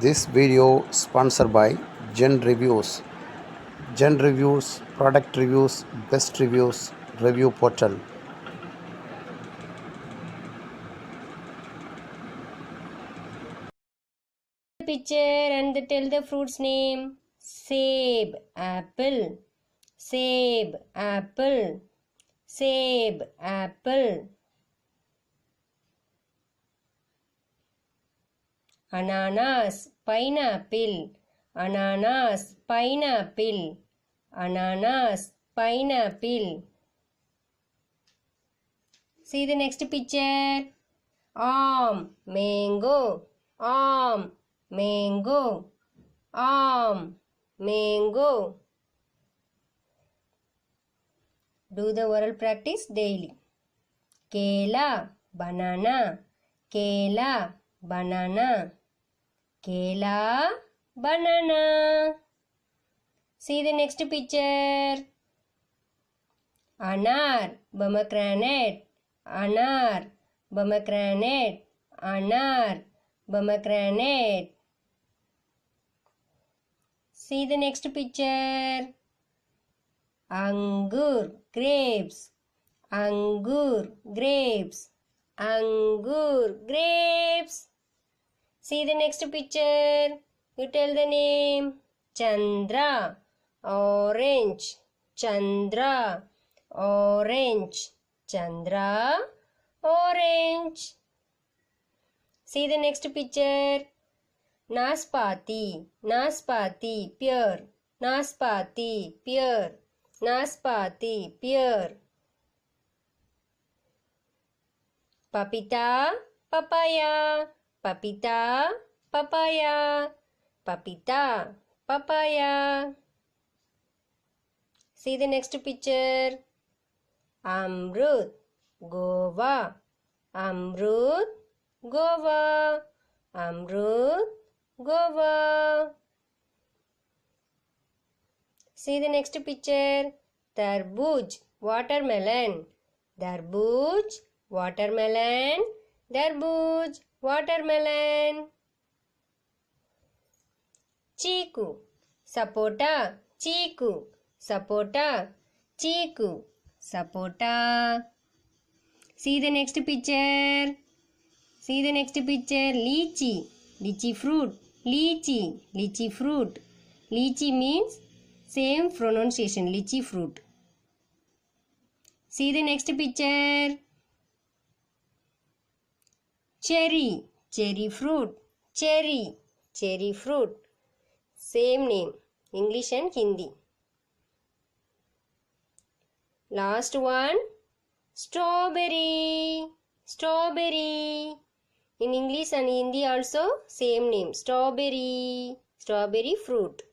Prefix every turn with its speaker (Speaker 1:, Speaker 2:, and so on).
Speaker 1: This video sponsored by Genreviews. Genreviews, product reviews, best reviews, review portal.
Speaker 2: Picture and tell the fruit's name. Save, apple. Save, apple. Save, apple. Ananas, pineapple. Ananas, pineapple. Ananas, pineapple. See the next picture. Mango. Mango. Mango. Do the oral practice daily. Kela, banana. Kela, banana. Kela, banana. See the next picture. Anar, pomegranate. Anar, pomegranate. Anar, pomegranate. See the next picture. Angur, grapes. Angur, grapes. Angur, grapes. See the next picture. You tell the name. Chandra, orange. Chandra, orange. Chandra, orange. See the next picture. Naspati, Naspati, pear. Naspati, pear. Naspati, pear. Papita, papaya. Papita, papaya. Papita, papaya. See the next picture. Amrut, guava. Amrut, guava. Amrut, guava. See the next picture. Tarbooj, watermelon. Tarbooj, watermelon. Tarbooj, watermelon. Chiku, sapota. Chiku, sapota. Chiku, sapota. See the next picture. See the next picture. Lychee, lychee fruit. Lychee, lychee fruit. Lychee means same pronunciation, lychee fruit. See the next picture. Cherry, cherry fruit. Cherry, cherry fruit. Same name, English and Hindi. Last one, strawberry. Strawberry. In English and Hindi also same name, strawberry. Strawberry fruit.